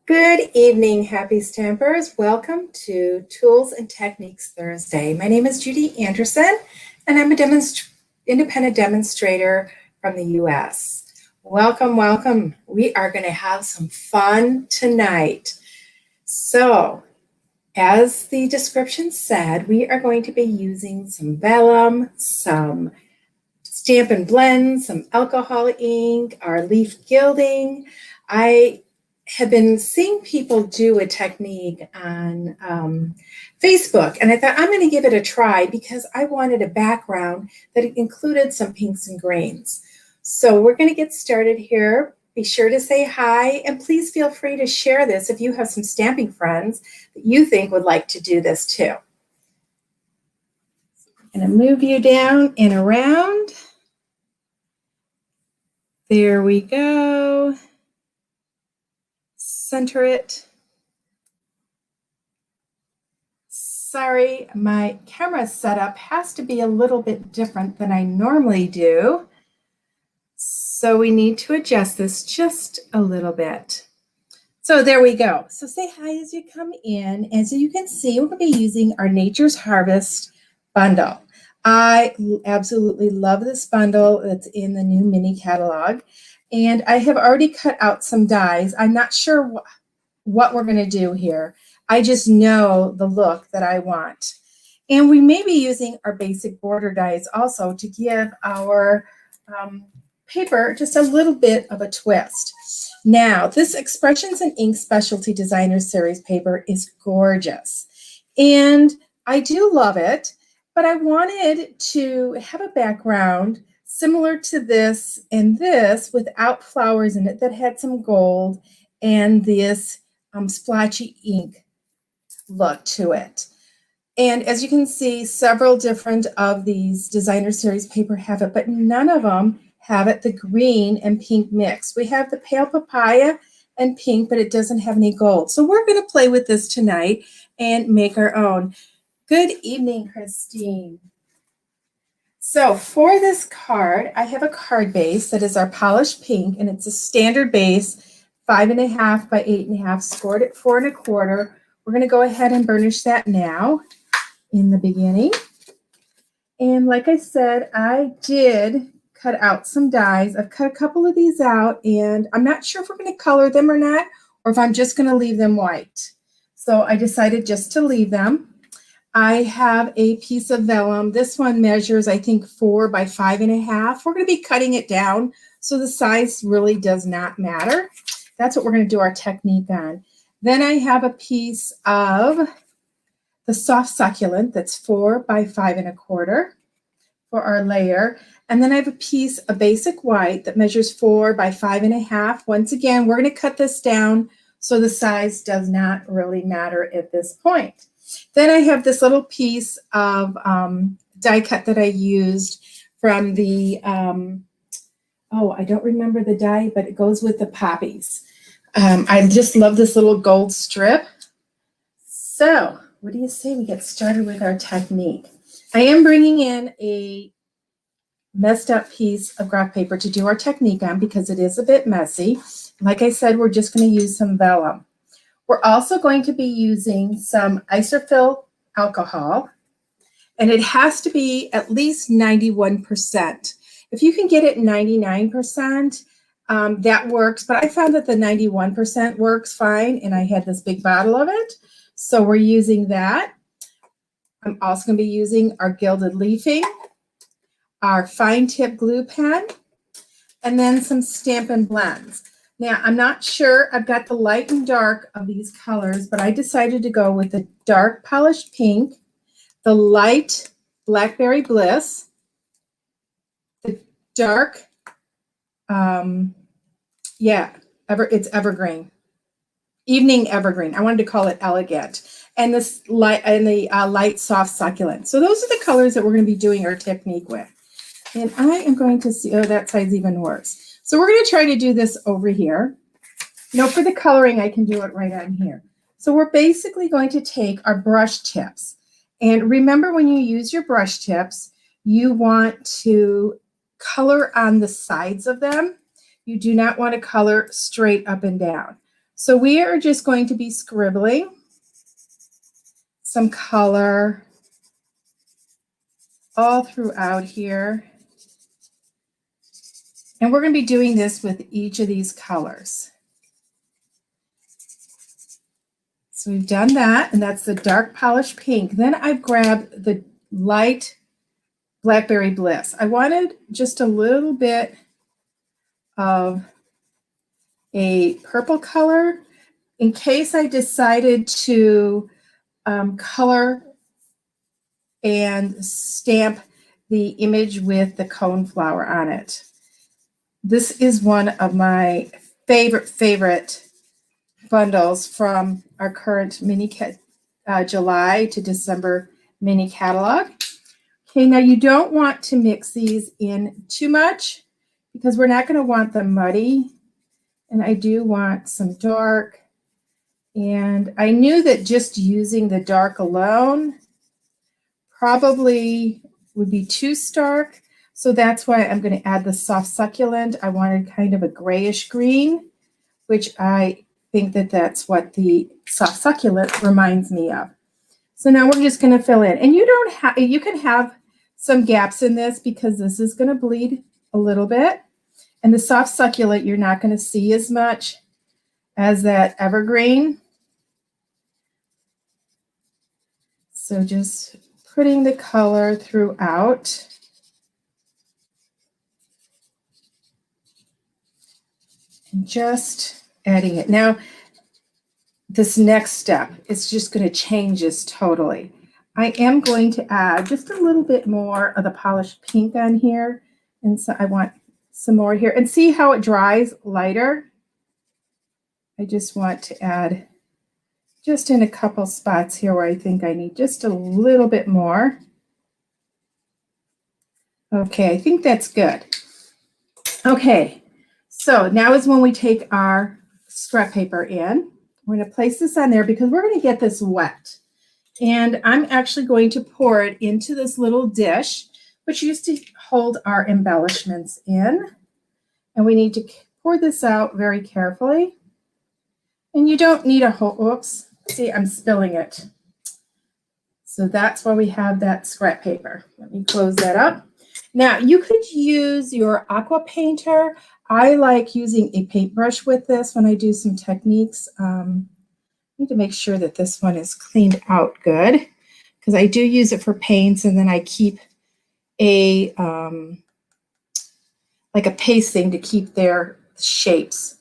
Good evening, happy stampers. Welcome to Tools and Techniques Thursday. My name is Judy Anderson, and I'm an independent demonstrator from the US. Welcome, welcome. We are going to have some fun tonight. So, as the description said, we are going to be using some vellum, some Stampin' blends, some alcohol ink, our leaf gilding. I have been seeing people do a technique on Facebook, and I thought I'm going to give it a try because I wanted a background that included some pinks and greens. So we're going to get started here. Be sure to say hi, and please feel free to share this if you have some stamping friends that you think would like to do this too. I'm going to move you down and around. There we go. Center it. Sorry, my camera setup has to be a little bit different than I normally do. So we need to adjust this just a little bit. So there we go. So say hi as you come in. As you can see, we're going to be using our Nature's Harvest bundle. I absolutely love this bundle. It's in the new mini catalog. And I have already cut out some dies. I'm not sure what we're going to do here. I just know the look that I want. And we may be using our basic border dies also to give our paper just a little bit of a twist. Now, this Expressions in Ink Specialty Designer Series paper is gorgeous. And I do love it, but I wanted to have a background similar to this and this without flowers in it that had some gold and this splotchy ink look to it. And as you can see, several different of these designer series paper have it, but none of them have it the green and pink mix. We have the pale papaya and pink, but it doesn't have any gold. So we're going to play with this tonight and make our own. Good evening, Christine. So for this card, I have a card base that is our polished pink, and it's a standard base, 5.5 by 8.5, scored at 4 1/4. We're going to go ahead and burnish that now in the beginning. And like I said, I did cut out some dies. I've cut a couple of these out, and I'm not sure if we're going to color them or not, or if I'm just going to leave them white. So I decided just to leave them. I have a piece of vellum. This one measures, I think, 4 by 5.5. We're going to be cutting it down, so the size really does not matter. That's what we're going to do our technique on. Then I have a piece of the soft succulent that's 4 by 5 1/4 for our layer. And then I have a piece of basic white that measures 4 by 5.5. Once again, we're going to cut this down, so the size does not really matter at this point. Then I have this little piece of die cut that I used from the, I don't remember the die, but it goes with the poppies. I just love this little gold strip. So what do you say we get started with our technique? I am bringing in a messed up piece of graph paper to do our technique on because it is a bit messy. Like I said, we're just going to use some vellum. We're also going to be using some Isopropyl alcohol, and it has to be at least 91%. If you can get it 99%, that works, but I found that the 91% works fine, and I had this big bottle of it, so we're using that. I'm also going to be using our Gilden Leafing, our fine tip glue pen, and then some Stampin' blends. Now, I'm not sure, I've got the light and dark of these colors, but I decided to go with the dark polished pink, the light Blackberry Bliss, the dark, it's evergreen, evening evergreen. I wanted to call it elegant, and this light and the light soft succulent. So those are the colors that we're going to be doing our technique with. And I am going to see, oh, that side's even worse. So we're going to try to do this over here. No, for the coloring, I can do it right on here. So we're basically going to take our brush tips. And remember, when you use your brush tips, you want to color on the sides of them. You do not want to color straight up and down. So we are just going to be scribbling some color all throughout here. And we're going to be doing this with each of these colors. So we've done that, and that's the dark polished pink. Then I've grabbed the light Blackberry Bliss. I wanted just a little bit of a purple color in case I decided to color and stamp the image with the coneflower on it. This is one of my favorite bundles from our current mini July to December mini catalog. Okay, now you don't want to mix these in too much because we're not going to want them muddy. And I do want some dark. And I knew that just using the dark alone probably would be too stark. So that's why I'm going to add the soft succulent. I wanted kind of a grayish green, which I think that that's what the soft succulent reminds me of. So now we're just going to fill in. And you can have some gaps in this because this is going to bleed a little bit. And the soft succulent, you're not going to see as much as that evergreen. So just putting the color throughout. And just adding it. Now, this next step is just going to change this totally. I am going to add just a little bit more of the polished pink on here. And so I want some more here. And see how it dries lighter? I just want to add just in a couple spots here where I think I need just a little bit more. Okay, I think that's good. Okay, so now is when we take our scrap paper in. We're going to place this on there because we're going to get this wet. And I'm actually going to pour it into this little dish, which used to hold our embellishments in. And we need to pour this out very carefully. And you don't need a whole, oops, see, I'm spilling it. So that's why we have that scrap paper. Let me close that up. Now, you could use your Aqua Painter. I like using a paintbrush with this when I do some techniques. I need to make sure that this one is cleaned out good because I do use it for paints, and then I keep a like a pasting to keep their shapes.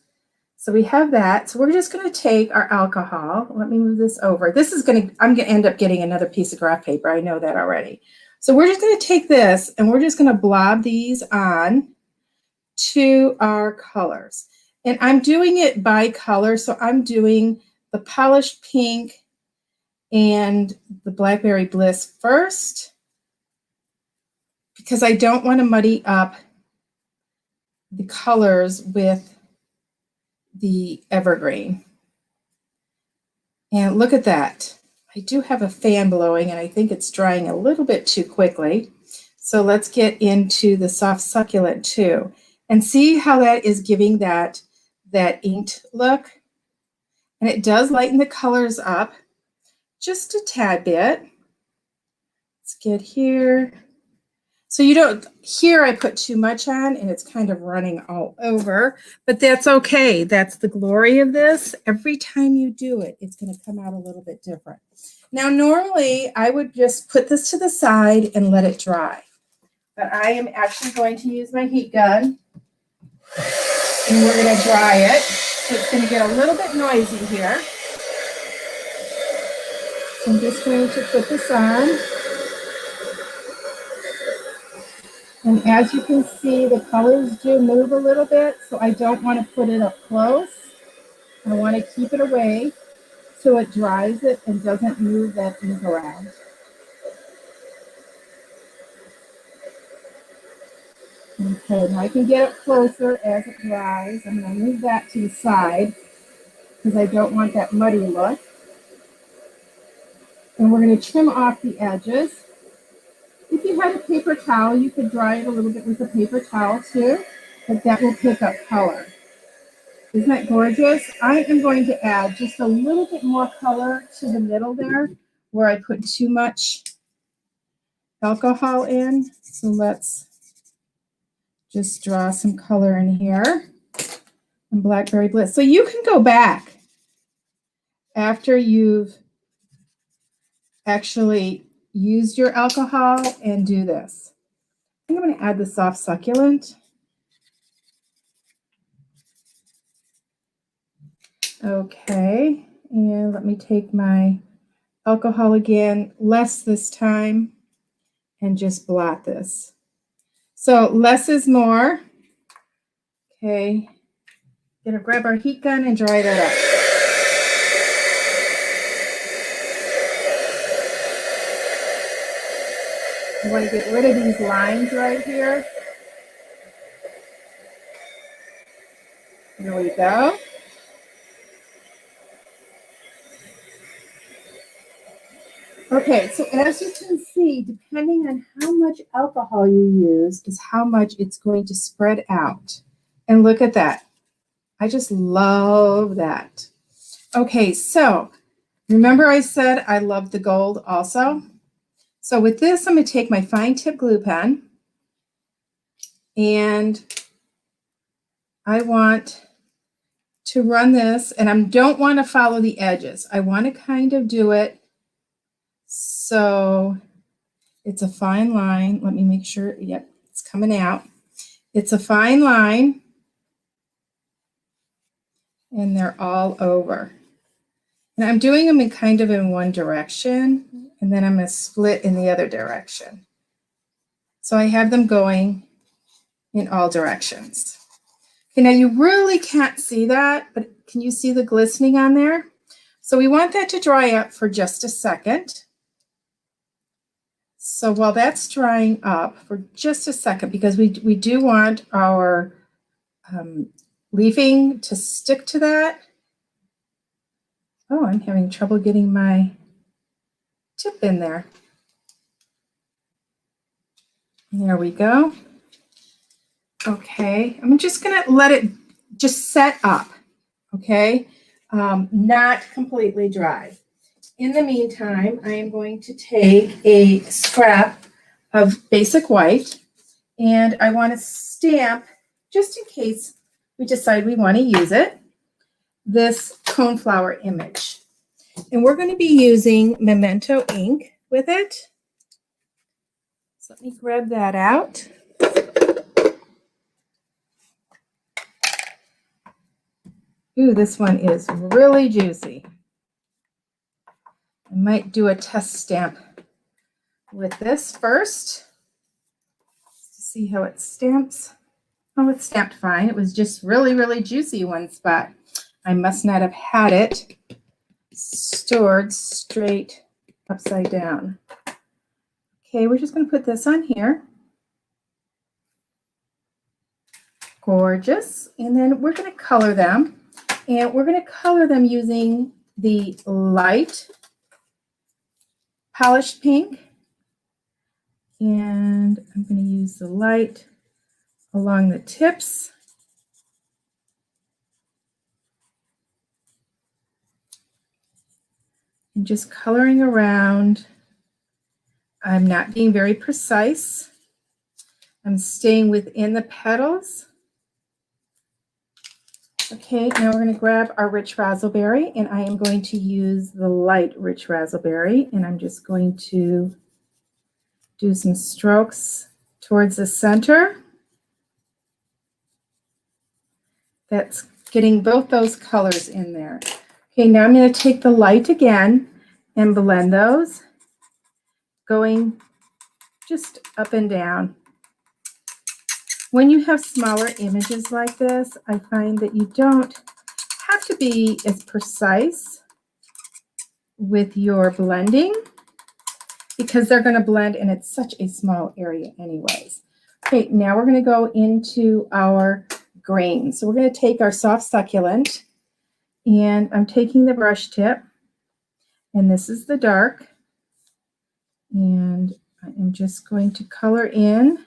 So we have that. So we're just going to take our alcohol. Let me move this over. This is I'm going to end up getting another piece of graph paper. I know that already. So we're just going to take this and we're just going to blob these on to our colors. And I'm doing it by color. So I'm doing the polished pink and the Blackberry Bliss first because I don't want to muddy up the colors with the evergreen. And look at that. I do have a fan blowing and I think it's drying a little bit too quickly. So let's get into the soft succulent too and see how that is giving that inked look. And it does lighten the colors up just a tad bit. Let's get here. So you don't, here I put too much on and it's kind of running all over, but that's okay. That's the glory of this. Every time you do it, it's going to come out a little bit different. Now, normally I would just put this to the side and let it dry, but I am actually going to use my heat gun and we're going to dry it. So it's going to get a little bit noisy here. So I'm just going to put this on. And as you can see, the colors do move a little bit, so I don't want to put it up close. I want to keep it away so it dries it and doesn't move that ink around. Okay, now I can get it closer as it dries. I'm going to move that to the side because I don't want that muddy look. And we're going to trim off the edges. If you had a paper towel, you could dry it a little bit with a paper towel too, but that will pick up color. Isn't that gorgeous? I am going to add just a little bit more color to the middle there where I put too much alcohol in. So let's just draw some color in here and Blackberry Bliss. So you can go back after you've actually used your alcohol and do this. I think I'm going to add the soft succulent. Okay, and let me take my alcohol again, less this time, and just blot this. So less is more. Okay, gonna grab our heat gun and dry that up. I want to get rid of these lines right here. There we go. Okay, so as you can see, depending on how much alcohol you use is how much it's going to spread out. And look at that. I just love that. Okay, so remember I said I love the gold also? So with this, I'm going to take my fine tip glue pen and I want to run this, and I don't want to follow the edges. I want to kind of do it so it's a fine line. Let me make sure, yep, it's coming out. It's a fine line, and they're all over. And I'm doing them in kind of in one direction, and then I'm going to split in the other direction. So I have them going in all directions. Okay, now you really can't see that, but can you see the glistening on there? So we want that to dry up for just a second. So while that's drying up for just a second, because we do want our leafing to stick to that. Oh, I'm having trouble getting my tip in there. There we go. Okay, I'm just going to let it just set up, okay? Not completely dry. In the meantime, I am going to take a scrap of basic white, and I want to stamp, just in case we decide we want to use it, this coneflower image. And we're going to be using Memento ink with it. So let me grab that out. Ooh, this one is really juicy. I might do a test stamp with this first to see how it stamps. Oh, it stamped fine. It was just really, really juicy one spot. I must not have had it stored straight upside down. Okay, we're just going to put this on here. Gorgeous. And then we're going to color them. And we're going to color them using the light polished pink. And I'm going to use the light along the tips. And just coloring around. I'm not being very precise. I'm staying within the petals. Okay, now we're going to grab our rich razzleberry, and I am going to use the light rich razzleberry, and I'm just going to do some strokes towards the center. That's getting both those colors in there. Okay, now I'm going to take the light again and blend those, going just up and down. When you have smaller images like this, I find that you don't have to be as precise with your blending because they're going to blend and it's such a small area anyways. Okay, now we're going to go into our grain. So we're going to take our soft succulent, and I'm taking the brush tip, and this is the dark, and I am just going to color in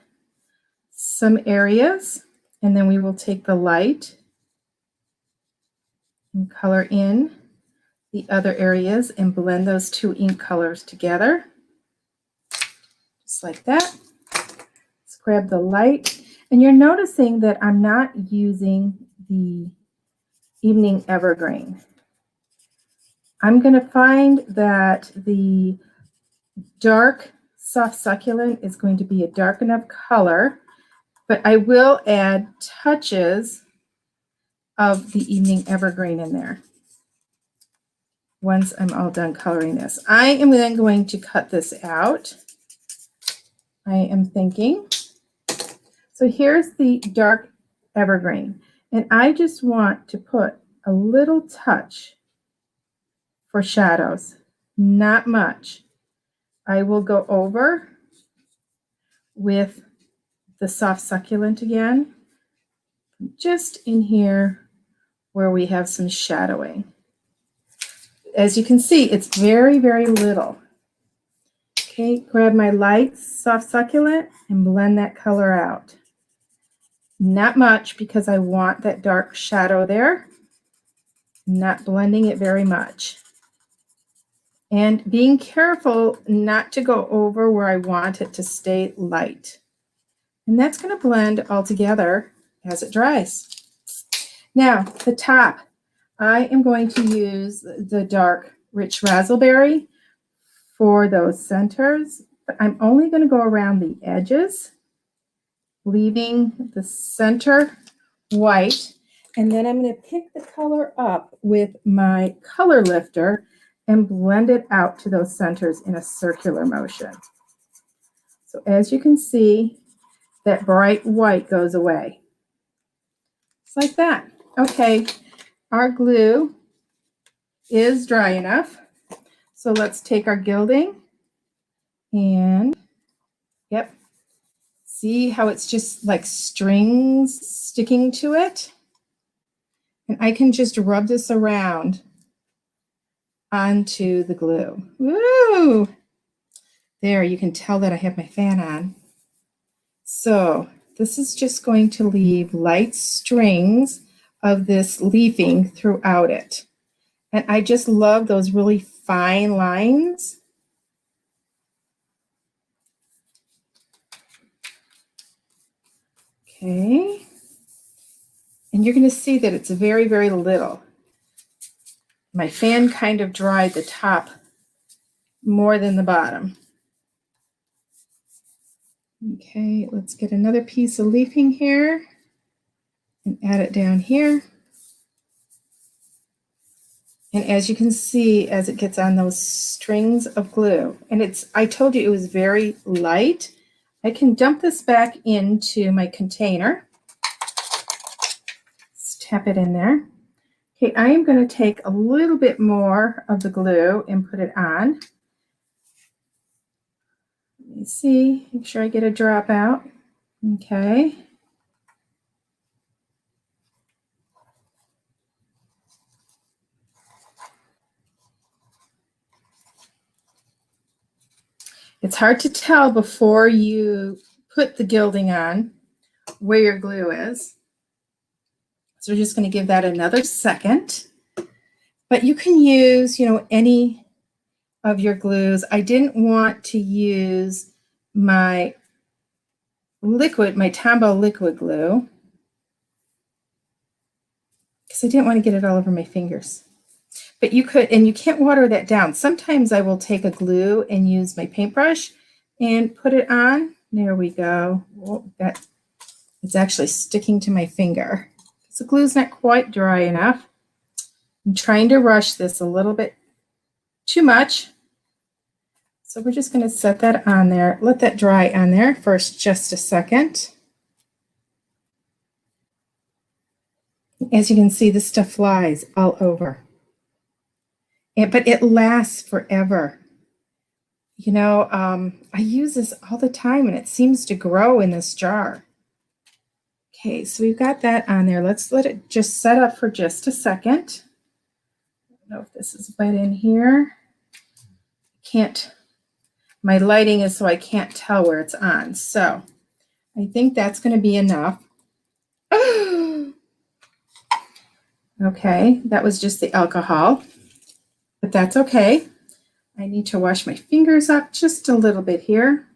some areas, and then we will take the light and color in the other areas and blend those two ink colors together. Just like that. Let's grab the light. And you're noticing that I'm not using the Evening Evergreen. I'm going to find that the dark soft succulent is going to be a dark enough color, but I will add touches of the Evening Evergreen in there once I'm all done coloring this. I am then going to cut this out. I am thinking. So here's the dark evergreen, and I just want to put a little touch for shadows, not much. I will go over with the soft succulent again, just in here where we have some shadowing. As you can see, it's very, very little. Okay, grab my light soft succulent and blend that color out. Not much, because I want that dark shadow there. Not blending it very much. And being careful not to go over where I want it to stay light. And that's going to blend all together as it dries. Now, the top. I am going to use the dark rich raspberry for those centers, but I'm only going to go around the edges, leaving the center white, and then I'm going to pick the color up with my color lifter and blend it out to those centers in a circular motion. So as you can see, that bright white goes away. It's like that. Okay, our glue is dry enough. So let's take our gilding and, yep, see how it's just like strings sticking to it? And I can just rub this around onto the glue. Woo! There, you can tell that I have my fan on. So this is just going to leave light strings of this leafing throughout it. And I just love those really fine lines. Okay. And you're going to see that it's very, very little. My fan kind of dried the top more than the bottom. Okay, let's get another piece of leafing here and add it down here. And as you can see, as it gets on those strings of glue, and I told you it was very light, I can dump this back into my container. Let's tap it in there. Okay, I am going to take a little bit more of the glue and put it on. Let me see, make sure I get a drop out. Okay. It's hard to tell before you put the gilding on where your glue is. So we're just going to give that another second. But you can use, any of your glues. I didn't want to use my Tombow liquid glue because I didn't want to get it all over my fingers. But you could, and you can't water that down. Sometimes I will take a glue and use my paintbrush and put it on. There we go. Oh, it's actually sticking to my finger. The glue's not quite dry enough. I'm trying to rush this a little bit too much. So we're just going to set that on there. Let that dry on there for just a second. As you can see, this stuff flies all over. But it lasts forever. I use this all the time and it seems to grow in this jar. Okay, so we've got that on there. Let's let it just set up for just a second. I don't know if this is wet in here. My lighting is so I can't tell where it's on. So I think that's going to be enough. Okay, that was just the alcohol, but that's okay. I need to wash my fingers up just a little bit here.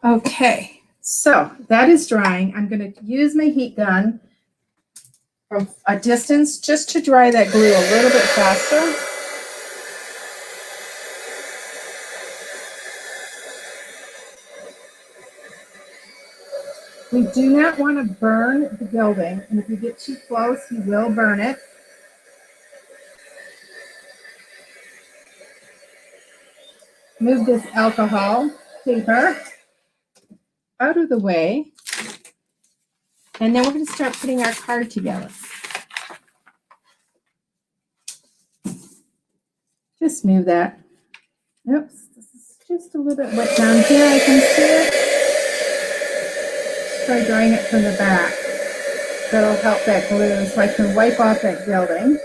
Okay, so that is drying. I'm going to use my heat gun from a distance just to dry that glue a little bit faster. We do not want to burn the gilding, and if you get too close, you will burn it. Move this alcohol paper out of the way, and then we're going to start putting our card together. Just move that. Oops, this is just a little bit wet down here. I can see it. Try drying it from the back. That'll help that glue so I can wipe off that gilding.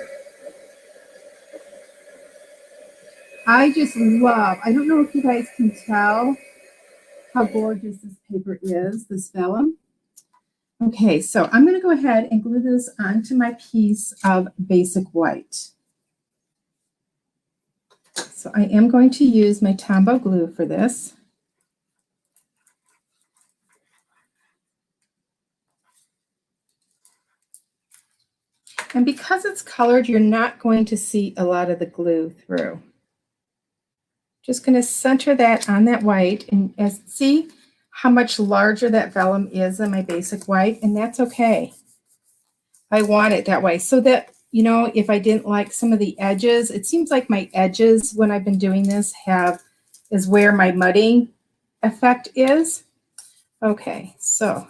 I just love, I don't know if you guys can tell how gorgeous this paper is, this vellum. Okay, so I'm going to go ahead and glue this onto my piece of basic white. So I am going to use my Tombow glue for this. And because it's colored, you're not going to see a lot of the glue through. Just going to center that on that white and see how much larger that vellum is than my basic white, and that's okay. I want it that way so that, you know, if I didn't like some of the edges, it seems like my edges when I've been doing this is where my mudding effect is. Okay, so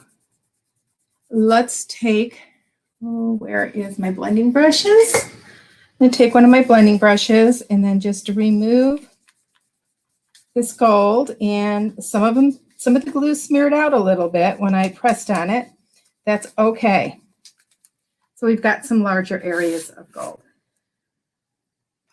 let's take, where is my blending brushes? I'm going to take one of my blending brushes and then just remove this gold, and some of the glue smeared out a little bit when I pressed on it. That's okay. So we've got some larger areas of gold.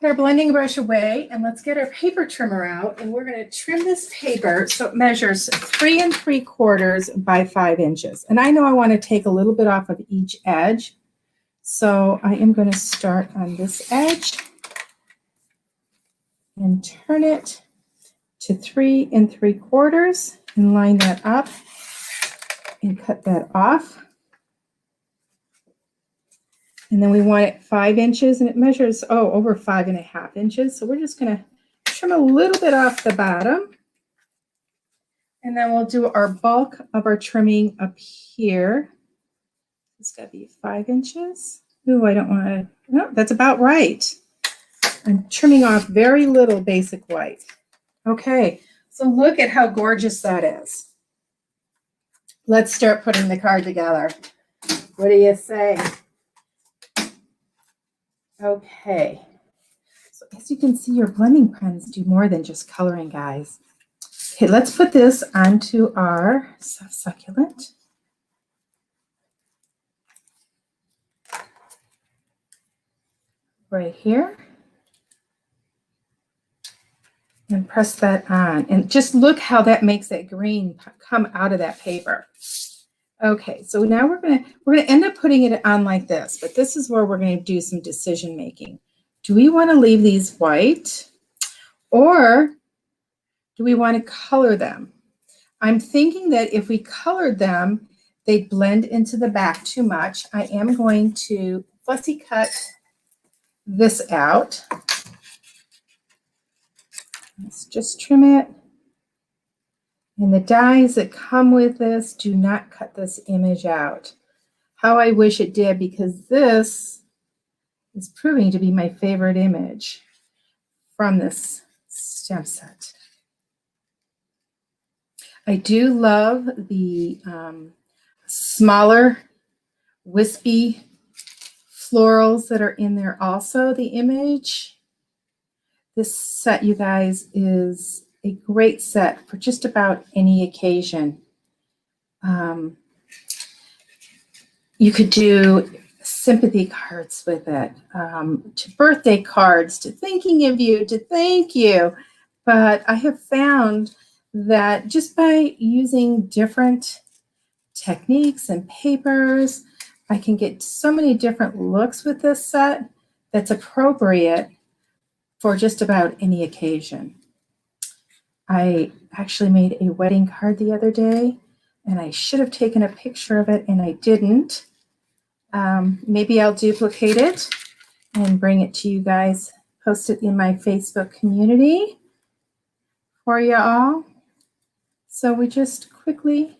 Put our blending brush away, and let's get our paper trimmer out, and we're going to trim this paper so it measures 3 3/4 by 5 inches. And I know I want to take a little bit off of each edge, so I am going to start on this edge and turn it to 3 3/4 and line that up and cut that off. And then we want it 5 inches, and it measures, over 5.5 inches. So we're just going to trim a little bit off the bottom. And then we'll do our bulk of our trimming up here. It's got to be 5 inches. Ooh, I don't want to, no, that's about right. I'm trimming off very little basic white. Okay, so look at how gorgeous that is. Let's start putting the card together. What do you say? Okay, so as you can see, your blending pens do more than just coloring, guys. Okay, let's put this onto our soft succulent. Right here. And press that on, and just look how that makes that green come out of that paper. Okay, so now we're gonna end up putting it on like this, but this is where we're going to do some decision making. Do we want to leave these white, or do we want to color them? I'm thinking that if we colored them, they'd blend into the back too much. I am going to fussy cut this out. Let's just trim it. And the dies that come with this, do not cut this image out. How I wish it did, because this is proving to be my favorite image from this stamp set. I do love the smaller wispy florals that are in there also, the image. This set, you guys, is a great set for just about any occasion. You could do sympathy cards with it, to birthday cards, to thinking of you, to thank you. But I have found that just by using different techniques and papers. I can get so many different looks with this set that's appropriate for just about any occasion. I actually made a wedding card the other day, and I should have taken a picture of it, and I didn't. Maybe I'll duplicate it and bring it to you guys, post it in my Facebook community for you all. So we just quickly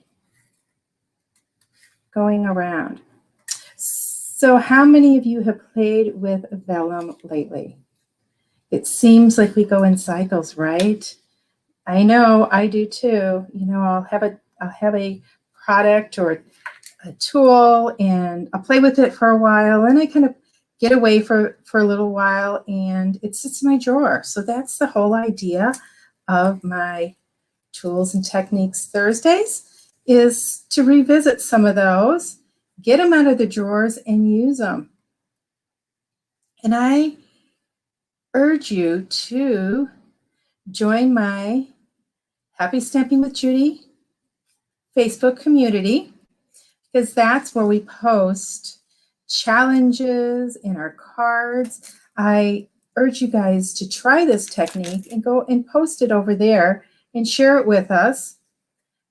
going around. So how many of you have played with vellum lately? It seems like we go in cycles, right? I know I do too. You know, I'll have a product or a tool and I'll play with it for a while and I kind of get away for a little while and it sits in my drawer. So that's the whole idea of my Tools and Techniques Thursdays, is to revisit some of those, get them out of the drawers and use them. And I urge you to join my Happy Stamping with Judy Facebook community, because that's where we post challenges in our cards. I urge you guys to try this technique and go and post it over there and share it with us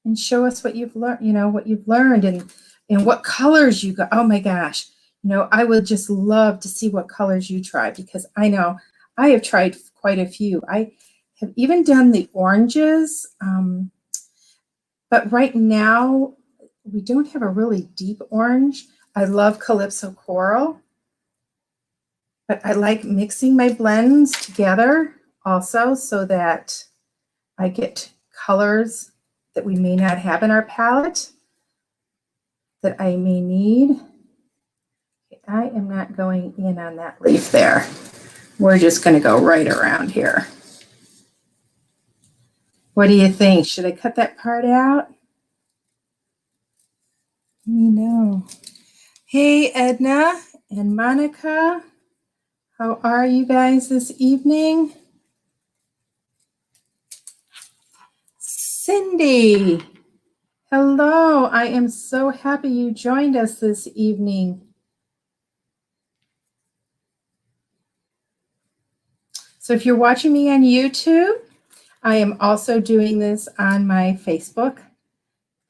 and show us what you've learned, you know, what you've learned and what colors you got. Oh my gosh. You know, I would just love to see what colors you try, because I know I have tried quite a few. I have even done the oranges, but right now we don't have a really deep orange. I love Calypso Coral, but I like mixing my blends together also so that I get colors that we may not have in our palette that I may need. Okay, I am not going in on that leaf there. We're just going to go right around here. What do you think? Should I cut that part out? Let me know. Hey, Edna and Monica. How are you guys this evening? Cindy, hello. I am so happy you joined us this evening. So if you're watching me on YouTube, I am also doing this on my Facebook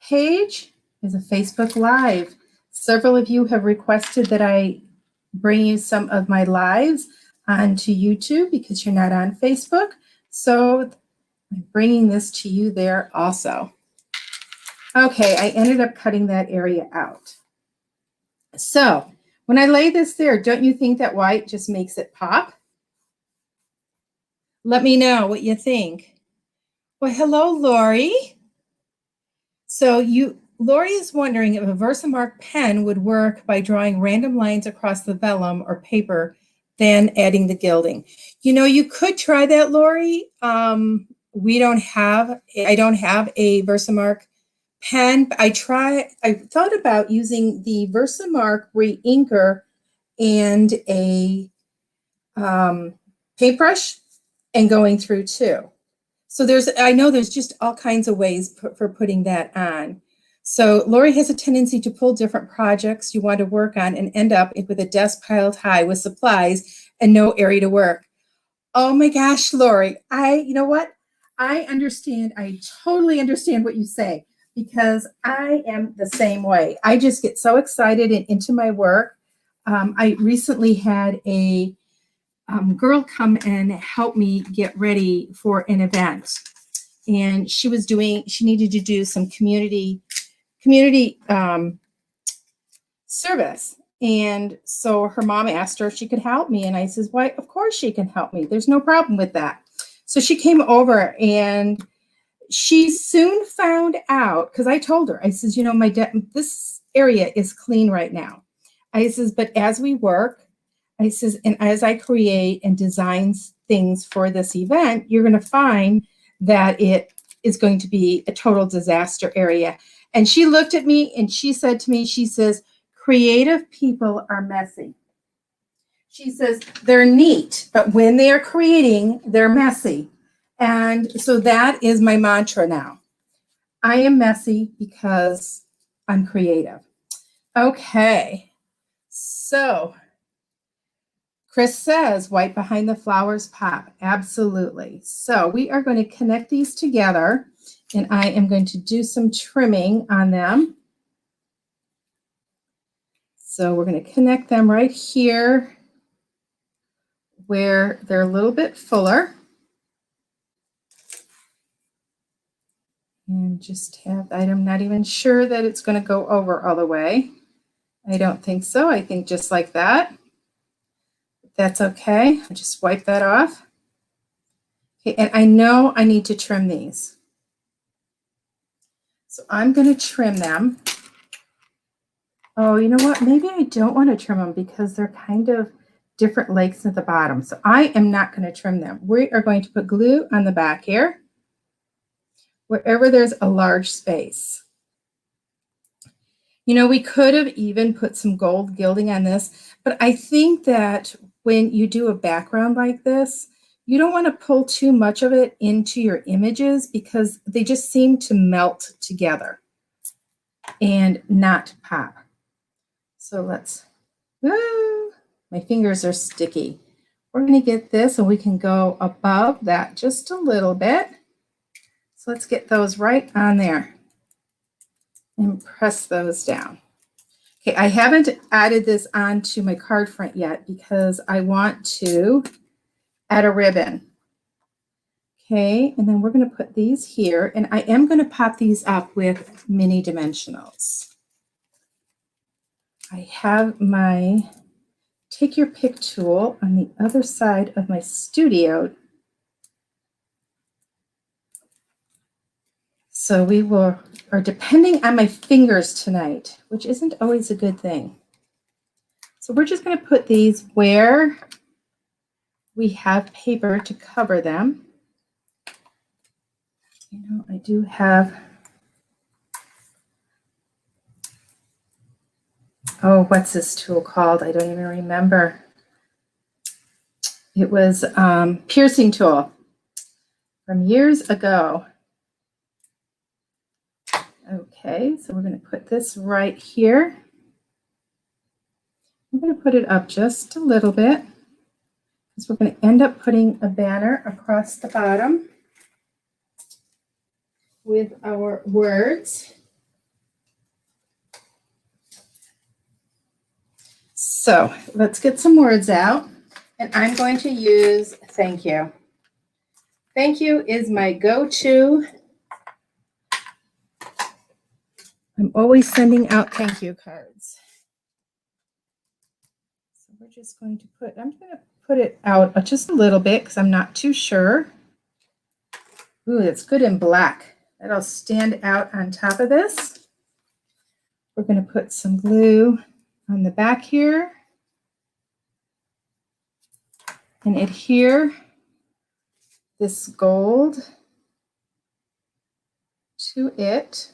page as a Facebook Live. Several of you have requested that I bring you some of my lives onto YouTube because you're not on Facebook. So I'm bringing this to you there also. Okay, I ended up cutting that area out. So when I lay this there, don't you think that white just makes it pop? Let me know what you think. Well, hello, Lori. So Lori is wondering if a Versamark pen would work by drawing random lines across the vellum or paper, then adding the gilding. You know, you could try that, Lori. I don't have a Versamark pen. I thought about using the Versamark re-inker and a paintbrush and going through too. So I know there's just all kinds of ways for putting that on. So Lori has a tendency to pull different projects you want to work on and end up with a desk piled high with supplies and no area to work. Oh my gosh, Lori, you know what? I understand. I totally understand what you say, because I am the same way. I just get so excited and into my work. I recently had a girl come and help me get ready for an event. And she needed to do some community service. And so her mom asked her if she could help me. And I says, why, of course she can help me. There's no problem with that. So she came over and she soon found out, because I told her, I says, you know, this area is clean right now. I says, but as we work, I says, and as I create and design things for this event, you're going to find that it is going to be a total disaster area. And she looked at me and she said to me, she says, creative people are messy. She says, they're neat, but when they are creating, they're messy. And so that is my mantra now. I am messy because I'm creative. Okay, so Chris says white behind the flowers pop. Absolutely. So we are going to connect these together, and I am going to do some trimming on them. So we're going to connect them right here where they're a little bit fuller. And just have, I'm not even sure that it's going to go over all the way. I don't think so. I think just like that. That's okay. I'll just wipe that off. Okay, and I know I need to trim these. So I'm going to trim them. Oh, you know what? Maybe I don't want to trim them because they're kind of different lengths at the bottom. So I am not going to trim them. We are going to put glue on the back here, wherever there's a large space. You know, we could have even put some gold gilding on this, but I think that when you do a background like this, you don't want to pull too much of it into your images because they just seem to melt together and not pop. So let's, my fingers are sticky. We're going to get this and we can go above that just a little bit. So let's get those right on there and press those down. Okay, I haven't added this onto my card front yet because I want to add a ribbon. Okay, and then we're going to put these here, and I am going to pop these up with mini dimensionals. I have my take your pick tool on the other side of my studio. So we are depending on my fingers tonight, which isn't always a good thing. So we're just going to put these where we have paper to cover them. You know, I do have, oh, what's this tool called? I don't even remember. It was piercing tool from years ago. Okay, so we're going to put this right here. I'm going to put it up just a little bit because we're going to end up putting a banner across the bottom with our words. So let's get some words out, and I'm going to use thank you. Thank you is my go-to. I'm always sending out thank you cards. So we're just going to put, I'm going to put it out just a little bit because I'm not too sure. Ooh, it's good in black. That'll stand out on top of this. We're going to put some glue on the back here and adhere this gold to it.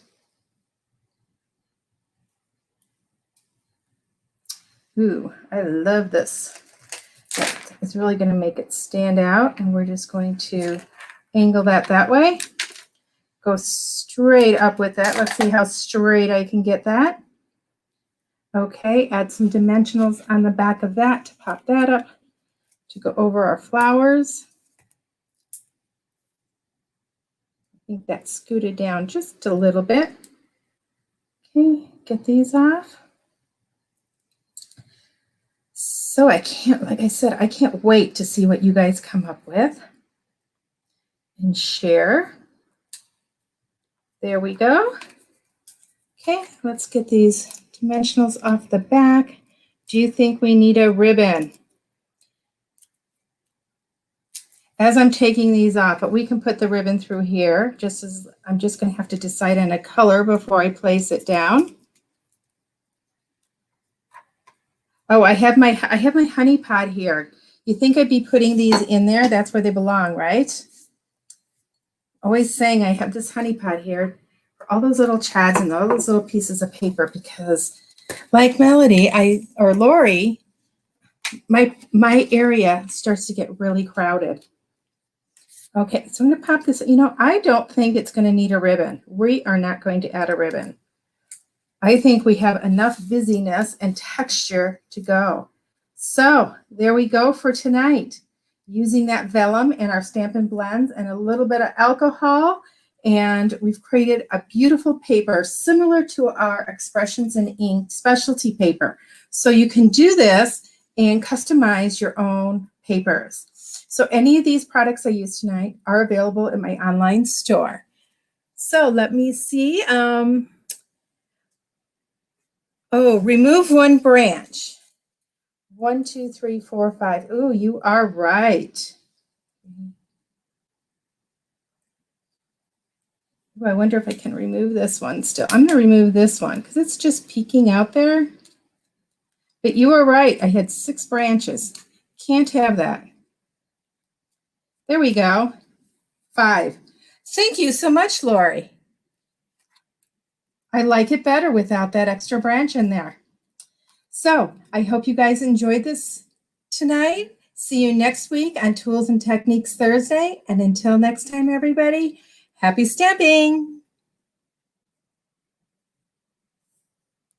Ooh, I love this. It's really going to make it stand out, and we're just going to angle that way. Go straight up with that. Let's see how straight I can get that. Okay, add some dimensionals on the back of that to pop that up, to go over our flowers. I think that scooted down just a little bit. Okay, get these off. So I can't, like I said, I can't wait to see what you guys come up with and share. There we go. Okay, let's get these dimensionals off the back. Do you think we need a ribbon? As I'm taking these off, but we can put the ribbon through here, just as I'm just going to have to decide on a color before I place it down. Oh, I have my honey pot here. You think I'd be putting these in there? That's where they belong, right? Always saying I have this honey pot here for all those little chads and all those little pieces of paper because, like Melody, or Lori, my area starts to get really crowded. Okay, so I'm going to pop this. You know, I don't think it's going to need a ribbon. We are not going to add a ribbon. I think we have enough busyness and texture to go. So there we go for tonight. Using that vellum and our Stampin' blends and a little bit of alcohol, and we've created a beautiful paper similar to our Expressions in Ink specialty paper. So you can do this and customize your own papers. So any of these products I use tonight are available in my online store. So let me see. Remove one branch. 1, 2, 3, 4, 5. Ooh, you are right. Ooh, I wonder if I can remove this one still. I'm going to remove this one because it's just peeking out there. But you are right. I had 6 branches. Can't have that. There we go. 5. Thank you so much, Lori. I like it better without that extra branch in there. So I hope you guys enjoyed this tonight. See you next week on Tools and Techniques Thursday. And until next time, everybody, happy stamping.